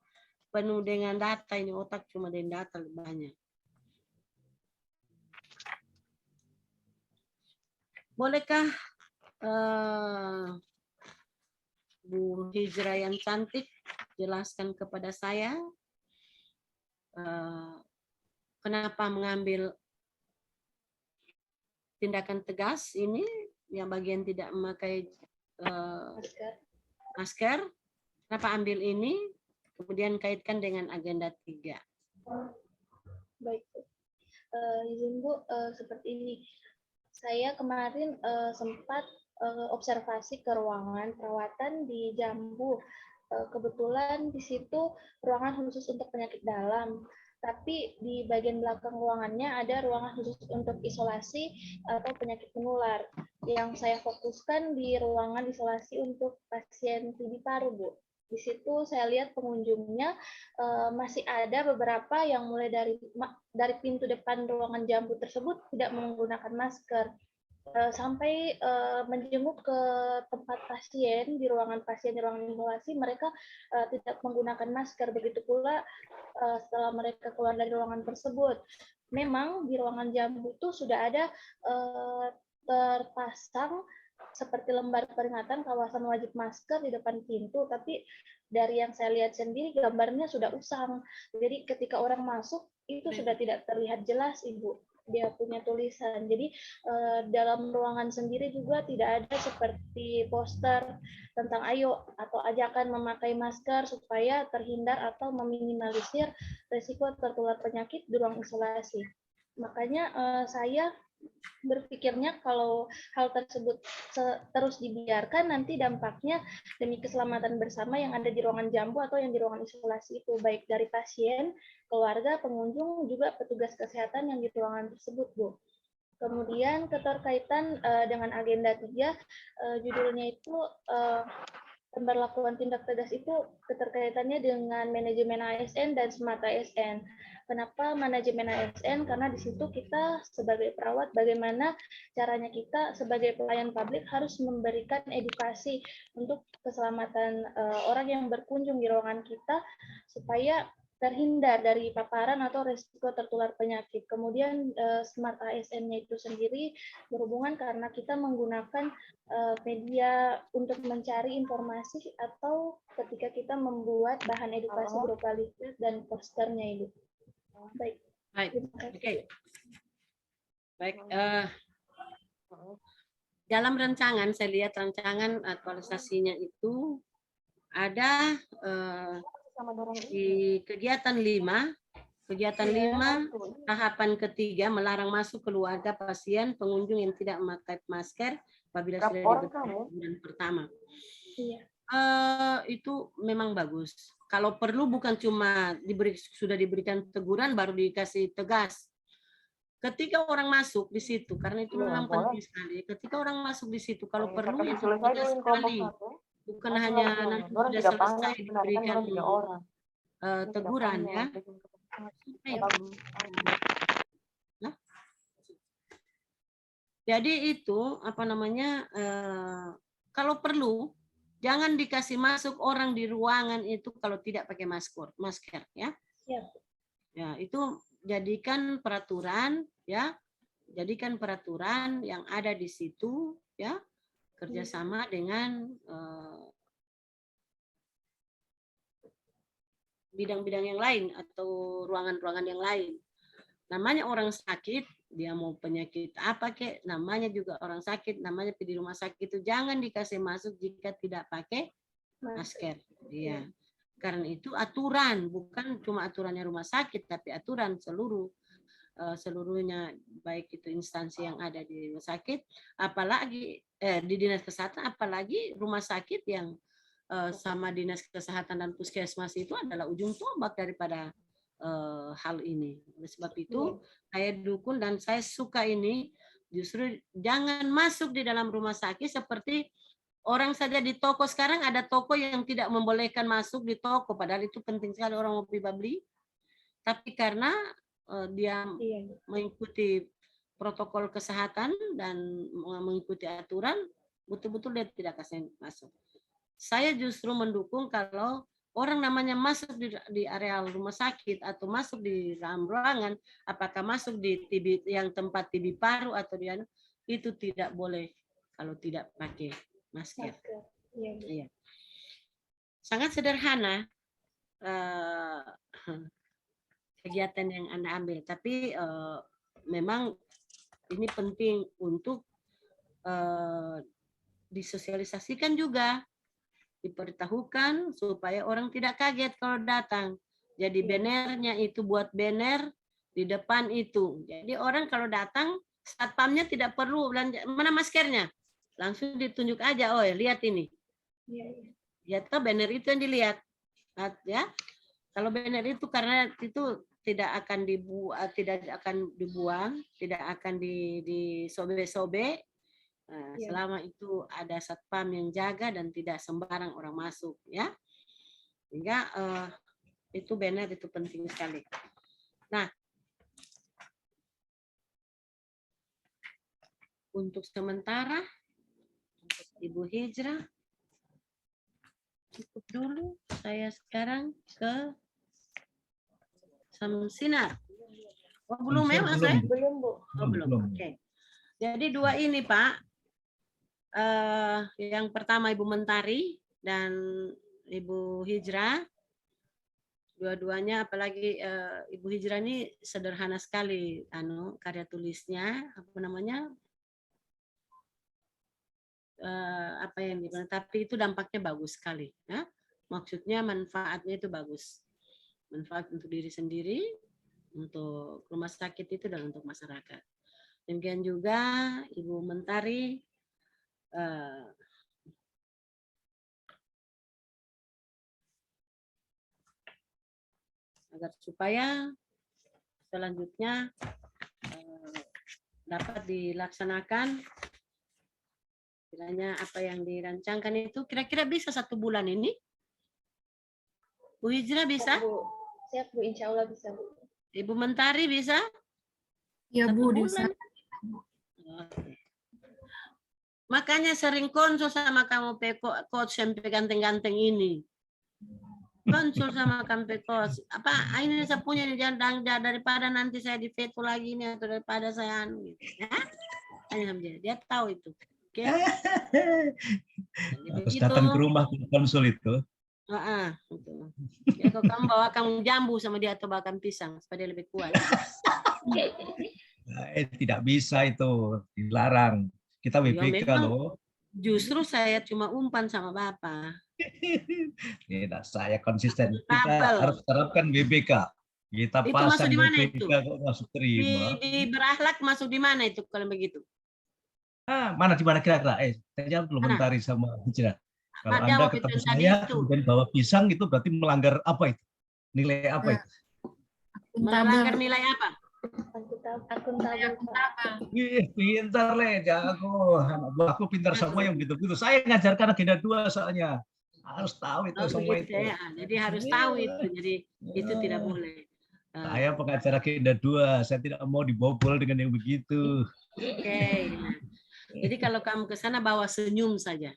Speaker 5: penuh dengan data, ini otak cuma dengan data banyak. Bolehkah Bu Hijrah yang cantik jelaskan kepada saya kenapa mengambil tindakan tegas ini yang bagian tidak memakai masker, kenapa ambil ini, kemudian kaitkan dengan agenda 3.
Speaker 3: Baik, izin Bu, seperti ini. Saya kemarin sempat observasi ke ruangan perawatan di Jambu. Kebetulan di situ ruangan khusus untuk penyakit dalam, tapi di bagian belakang ruangannya ada ruangan khusus untuk isolasi atau penyakit menular. Yang saya fokuskan di ruangan isolasi untuk pasien TB paru, Bu. Di situ saya lihat pengunjungnya masih ada beberapa yang mulai dari pintu depan ruangan jambu tersebut tidak menggunakan masker. Sampai menjenguk ke tempat pasien di ruangan isolasi, mereka tidak menggunakan masker. Begitu pula setelah mereka keluar dari ruangan tersebut. Memang di ruangan jambu itu sudah ada terpasang seperti lembar peringatan kawasan wajib masker di depan pintu, tapi dari yang saya lihat sendiri gambarnya sudah usang. Jadi ketika orang masuk itu sudah tidak terlihat jelas, Ibu. Dia punya tulisan. Jadi dalam ruangan sendiri juga tidak ada seperti poster tentang ayo atau ajakan memakai masker supaya terhindar atau meminimalisir risiko tertular penyakit di ruang isolasi. Makanya saya berpikirnya kalau hal tersebut terus dibiarkan, nanti dampaknya demi keselamatan bersama yang ada di ruangan jambu atau yang di ruangan isolasi itu, baik dari pasien, keluarga, pengunjung, juga petugas kesehatan yang di ruangan tersebut, Bu. Kemudian keterkaitan dengan agenda 3, judulnya itu pemberlakuan tindak tegas itu keterkaitannya dengan manajemen ASN dan smart ASN. Kenapa manajemen ASN? Karena di situ kita sebagai perawat, bagaimana caranya kita sebagai pelayan publik harus memberikan edukasi untuk keselamatan orang yang berkunjung di ruangan kita supaya terhindar dari paparan atau risiko tertular penyakit. Kemudian smart ASN-nya itu sendiri berhubungan karena kita menggunakan media untuk mencari informasi atau ketika kita membuat bahan edukasi berupa leaflet dan posternya itu. Baik.
Speaker 5: Oke. Baik. Dalam rancangan, saya lihat rancangan aktualisasinya itu ada di kegiatan 5, tahapan ketiga melarang masuk keluarga pasien pengunjung yang tidak memakai masker apabila sudah diberikan bulan pertama. Itu memang bagus. Kalau perlu bukan cuma sudah diberikan teguran baru dikasih tegas. Ketika orang masuk di situ, karena itu memang penting sekali. Ketika orang masuk di situ, kalau perlu itu tegas sekali. Bukan hanya nanti sudah selesai diberikan teguran ya. Nah, jadi itu apa namanya? Kalau perlu jangan dikasih masuk orang di ruangan itu kalau tidak pakai masker ya. Ya, itu jadikan peraturan ya. Jadikan peraturan yang ada di situ ya, kerjasama dengan bidang-bidang yang lain atau ruangan-ruangan yang lain. Namanya orang sakit, dia mau penyakit apa kek, namanya juga orang sakit, namanya di rumah sakit itu jangan dikasih masuk jika tidak pakai masker. Iya. Karena itu aturan, bukan cuma aturannya rumah sakit, tapi aturan seluruhnya, baik itu instansi yang ada di rumah sakit, apalagi di dinas kesehatan, apalagi rumah sakit yang sama dinas kesehatan dan puskesmas itu adalah ujung tombak daripada hal ini. Oleh sebab itu saya dukung dan saya suka ini, justru jangan masuk di dalam rumah sakit seperti orang saja di toko. Sekarang ada toko yang tidak membolehkan masuk di toko, padahal itu penting sekali orang mau beli. Tapi karena dia mengikuti protokol kesehatan dan mengikuti aturan, betul-betul dia tidak kasih masuk. Saya justru mendukung kalau orang namanya masuk di area rumah sakit atau masuk di dalam ruangan, apakah masuk di TB yang tempat TB paru atau di itu tidak boleh kalau tidak pakai masker. Iya. Sangat sederhana kegiatan yang Anda ambil, tapi memang ini penting untuk disosialisasikan juga, diberitahukan supaya orang tidak kaget kalau datang. Jadi bannernya itu buat banner di depan itu. Jadi orang kalau datang, satpamnya tidak perlu belanja, mana maskernya? Langsung ditunjuk aja, oh lihat ini. Ya, banner itu yang dilihat. Ya, kalau banner itu karena itu tidak akan dibuang, tidak akan disobek-sobek. Selama itu ada satpam yang jaga dan tidak sembarang orang masuk ya. Sehingga itu benar, itu penting sekali. Nah, untuk sementara untuk Ibu Hijrah cukup dulu. Saya sekarang ke Samsinar. Oh, belum ya, Mas?
Speaker 3: Belum, Bu.
Speaker 5: Oh, belum. Oke. Jadi dua ini, Pak. Yang pertama Ibu Mentari dan Ibu Hijrah. Dua-duanya, apalagi Ibu Hijrah ini sederhana sekali karya tulisnya, apa namanya? Apa yang dibilang, tapi itu dampaknya bagus sekali, ya. Maksudnya manfaatnya itu bagus, manfaat untuk diri sendiri, untuk rumah sakit itu, dan untuk masyarakat. Demikian juga Ibu Mentari agar supaya selanjutnya dapat dilaksanakan. Kiranya apa yang dirancangkan itu kira-kira bisa 1 bulan ini? Bu Hijrah bisa?
Speaker 3: Siap, Bu. Insya Allah bisa, Bu.
Speaker 5: Ibu Mentari bisa?
Speaker 1: Ya
Speaker 5: 1
Speaker 1: Bu,
Speaker 5: bulan. Oke. Makanya sering konsul sama kamu coach sampai ganteng-ganteng ini. Konsul sama kamu coach. Apa ini saya punya nih, jangan daripada nanti saya di veto lagi nih, atau daripada saya gitu. Ya? Dia tahu itu. Oke.
Speaker 2: Harus datang ke rumah konsul itu.
Speaker 5: Betul. Ya, kalau kamu bawakan jambu sama dia atau bawakan pisang supaya dia lebih kuat.
Speaker 2: Tidak bisa itu, dilarang. Kita WBK loh.
Speaker 5: Justru saya cuma umpan sama Bapak.
Speaker 2: Tidak, saya konsisten. Kita harus terapkan WBK. Kita
Speaker 5: itu
Speaker 2: pasang
Speaker 5: masuk di mana
Speaker 2: WBK
Speaker 5: itu?
Speaker 2: kok masuk terima.
Speaker 5: Di berakhlak masuk di mana itu kalau begitu?
Speaker 2: Mana di mana kira-kira? Saya belum Mentari sama Hijrah. Kalau Anda ketemu saya kemudian bawa pisang, itu berarti melanggar apa itu? Nilai apa itu?
Speaker 5: Melanggar nilai apa?
Speaker 3: Akuntabel.
Speaker 2: Pintar jago. Anak buahku pintar semua yang gitu-gitu. Saya ngajarkan agenda 2 soalnya. Harus tahu itu semua itu.
Speaker 5: Ya. Jadi harus tahu itu. Jadi itu tidak boleh.
Speaker 2: Saya pengajar agenda 2. Saya tidak mau dibobol dengan yang begitu.
Speaker 5: Oke. Jadi kalau kamu ke sana bawa senyum saja.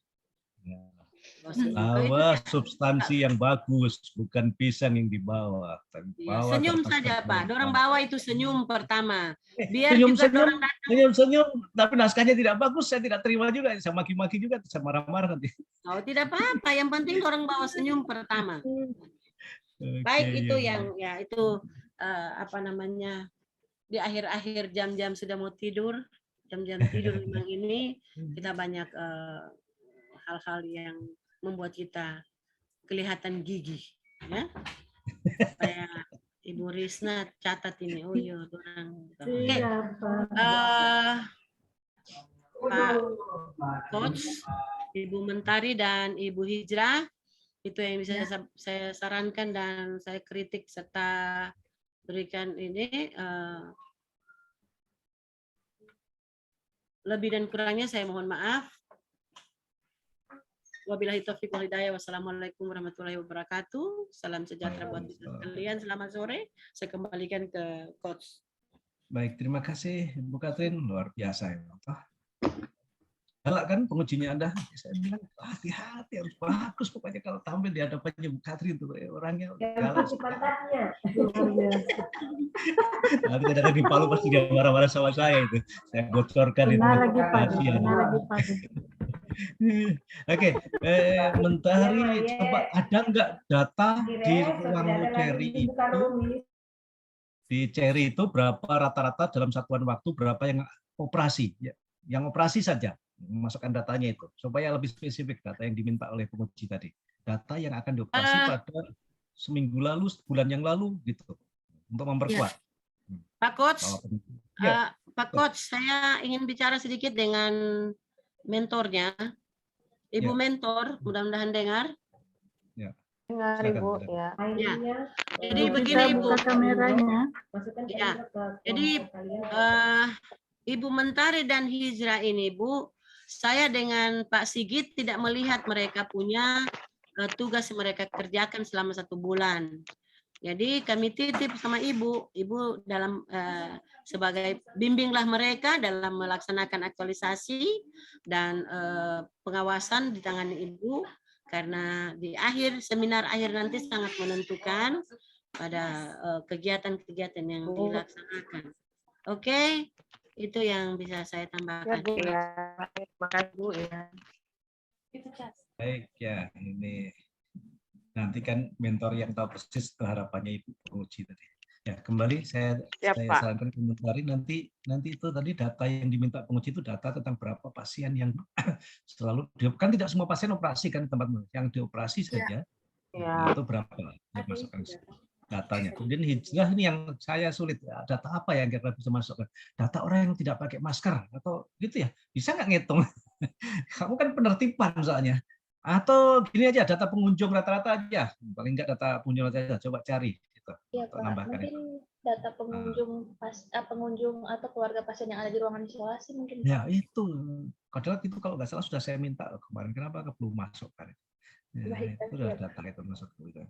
Speaker 2: Bawa substansi yang bagus, bukan pisang yang dibawa.
Speaker 5: Bawa senyum saja, Pak. Dorang bawa itu senyum pertama. Biar
Speaker 2: senyum, tapi naskahnya tidak bagus, saya tidak terima juga. Saya maki-maki juga, saya marah-marah nanti.
Speaker 5: Oh, tidak apa-apa. Yang penting orang bawa senyum pertama. Baik, itu yang ya itu apa namanya, di akhir-akhir jam-jam sudah mau tidur, jam-jam tidur memang ini kita banyak hal-hal yang membuat kita kelihatan gigih, ya. Supaya Ibu Risna catat ini. Oh iya, orang. Oke. Pak Coach, Ibu Mentari dan Ibu Hijrah, itu yang bisa saya sarankan dan saya kritik serta berikan ini. Lebih dan kurangnya saya mohon maaf. Wabillahi taufiq wal hidayah. Wassalamualaikum warahmatullahi wabarakatuh. Salam sejahtera buat kita sekalian. Selamat sore. Saya kembalikan ke Coach.
Speaker 2: Baik, terima kasih Bu Katrin. Luar biasa ya. Galak kan pengujinya Anda? Saya bilang hati-hati, harus bagus pokoknya kalau tampil di hadapannya Bu Katrin itu orangnya galak. Nanti kadang-kadang di Palu pasti dia marah-marah sama saya itu. Saya bocorkan itu. Oke, Mentari, coba ada nggak data di ruang Cherry itu? Di Cherry itu berapa rata-rata dalam satuan waktu, berapa yang operasi? Yang operasi saja, masukkan datanya itu supaya lebih spesifik data yang diminta oleh penguji tadi. Data yang akan dioperasi pada seminggu lalu, sebulan yang lalu, gitu, untuk memperkuat.
Speaker 5: Pak Coach, Pak Coach, saya ingin bicara sedikit dengan mentornya, Ibu mentor, mudah-mudahan dengar.
Speaker 4: Dengar Ibu, ya.
Speaker 5: Jadi begini Ibu.
Speaker 1: Kameranya.
Speaker 5: Ya. Jadi Ibu Mentari dan Hijrah ini, Bu, saya dengan Pak Sigit tidak melihat mereka punya tugas yang mereka kerjakan selama 1 bulan. Jadi kami titip sama Ibu dalam sebagai bimbinglah mereka dalam melaksanakan aktualisasi dan pengawasan di tangan Ibu, karena di akhir seminar akhir nanti sangat menentukan pada kegiatan-kegiatan yang dilaksanakan. Oke, itu yang bisa saya tambahkan.
Speaker 4: Ya, terima kasih Bu ya.
Speaker 2: Baik ya, ini nanti kan mentor yang tahu persis harapannya Ibu penguji tadi. Ya, kembali saya sarankan komentari nanti itu tadi data yang diminta penguji itu data tentang berapa pasien yang selalu kan tidak semua pasien operasi kan teman-teman, yang dioperasi saja itu berapa masukkan datanya. Kemudian hijrah ini yang saya sulit, data apa yang kita bisa masukkan? Data orang yang tidak pakai masker atau gitu ya, bisa nggak ngitung? Kamu kan penertiban soalnya. Atau gini aja, data pengunjung rata-rata aja, paling nggak data pengunjung aja, coba cari. Gitu,
Speaker 3: ya, Pak. Mungkin itu. Data pengunjung atau keluarga pasien yang ada di ruangan isolasi mungkin.
Speaker 2: Ya itu, padahal itu kalau nggak salah sudah saya minta kemarin, kenapa belum masuk kan? Ya, itu sudah data itu masuk gitu.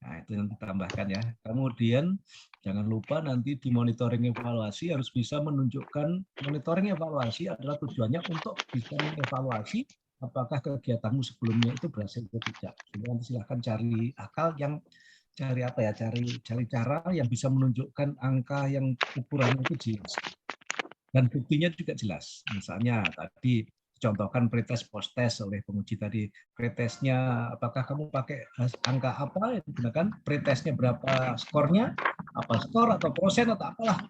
Speaker 2: Nah itu yang ditambahkan ya. Kemudian jangan lupa nanti di monitoring evaluasi harus bisa menunjukkan monitoring evaluasi adalah tujuannya untuk bisa mengevaluasi apakah kegiatanmu sebelumnya itu berhasil atau tidak. Jadi nanti silahkan cari akal yang cari cara yang bisa menunjukkan angka yang ukurannya itu jelas dan buktinya juga jelas. Misalnya tadi contohkan pretest post-test oleh penguji tadi, pretestnya apakah kamu pakai angka apa yang digunakan, pretestnya berapa skornya, apa skor atau persen atau apalah.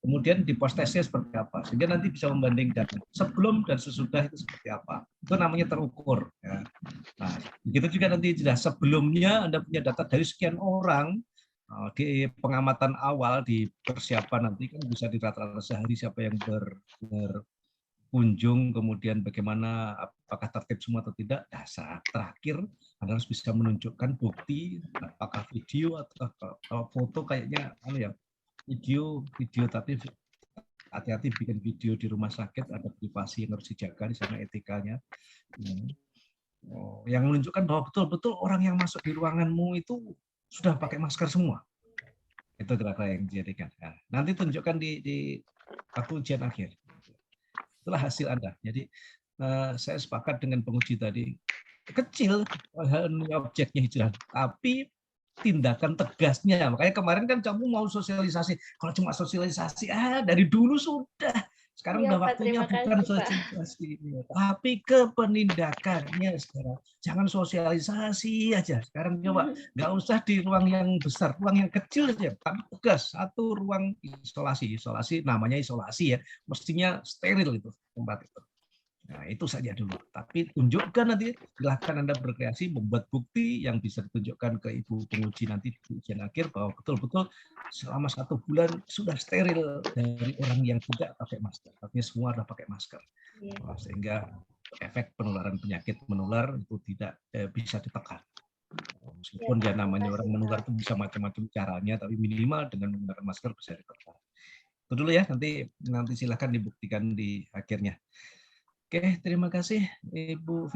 Speaker 2: Kemudian di post-testnya seperti apa, sehingga nanti bisa membandingkan sebelum dan sesudah itu seperti apa. Itu namanya terukur. Ya. Nah, begitu juga nanti jelas sebelumnya Anda punya data dari sekian orang, di pengamatan awal di persiapan nanti kan bisa di rata-rata sehari siapa yang berkunjung, kemudian bagaimana apakah tertib semua atau tidak. Nah, saat terakhir Anda harus bisa menunjukkan bukti apakah video atau foto kayaknya video tapi hati-hati bikin video di rumah sakit, ada privasi yang harus dijaga di sana, etikanya. Yang menunjukkan bahwa betul-betul orang yang masuk di ruanganmu itu sudah pakai masker semua. Itu kira-kira yang dijadikan. Nah, nanti tunjukkan di waktu ujian akhir. Itulah hasil Anda. Jadi saya sepakat dengan penguji tadi. Kecil objeknya hijrah, tapi tindakan tegasnya. Makanya kemarin kan kamu mau sosialisasi. Kalau cuma sosialisasi, dari dulu sudah. Sekarang udah waktunya bukan sosialisasi, tapi ke penindakannya sekarang. Jangan sosialisasi aja. Sekarang coba nggak usah di ruang yang besar, ruang yang kecil aja. Tapi tegas, satu ruang isolasi namanya isolasi ya. Mestinya steril itu tempat itu. Nah, itu saja dulu. Tapi tunjukkan nanti, silahkan Anda berkreasi, membuat bukti yang bisa ditunjukkan ke Ibu penguji nanti di ujian akhir bahwa betul-betul selama 1 bulan sudah steril dari orang yang tidak pakai masker. Artinya semua sudah pakai masker. Sehingga efek penularan penyakit menular itu tidak bisa ditekan. Meskipun ya namanya orang menular itu bisa macam-macam caranya, tapi minimal dengan menggunakan masker bisa ditekan. Itu dulu ya, nanti silahkan dibuktikan di akhirnya. Oke, terima kasih Ibu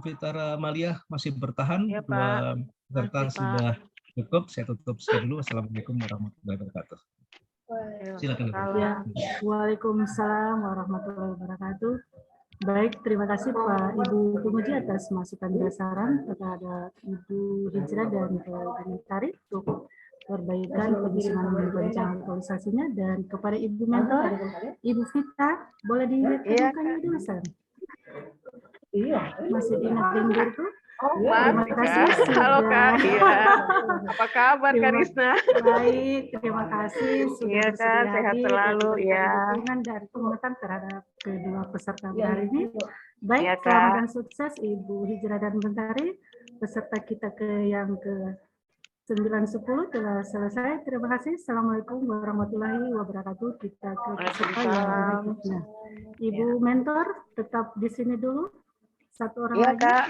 Speaker 2: Fitara Amalia masih bertahan.
Speaker 4: Ya,
Speaker 2: Dua peserta sudah cukup. Saya tutup dulu. Assalamualaikum warahmatullahi wabarakatuh. Silakan.
Speaker 6: Ya, Waalaikumsalam warahmatullahi wabarakatuh. Baik, terima kasih Pak Ibu penguji atas masukan dan saran kepada Ibu Hijrah dan Ibu Tari untuk perbaikan penyusunan rencana aktualisasinya, dan kepada Ibu mentor, Ibu Vita, boleh dilihatkan dulu, San? Iya. Masih diingetin dulu. Terima kasih.
Speaker 4: Halo Kak. Iya. Apa kabar Kak Risna?
Speaker 6: Baik, terima kasih sudah
Speaker 4: Iya Kak, sehat selalu ya.
Speaker 6: Dan penguatan terhadap kedua peserta hari ini. Baik,
Speaker 4: ya,
Speaker 6: selamat dan sukses Ibu Hijrah dan Mentari. Peserta kita yang ke 9-10 telah selesai. Terima kasih. Assalamualaikum warahmatullahi wabarakatuh. Kita ke peserta yang berikutnya. Ibu mentor tetap di sini dulu. Satu orang lagi.
Speaker 4: Kak.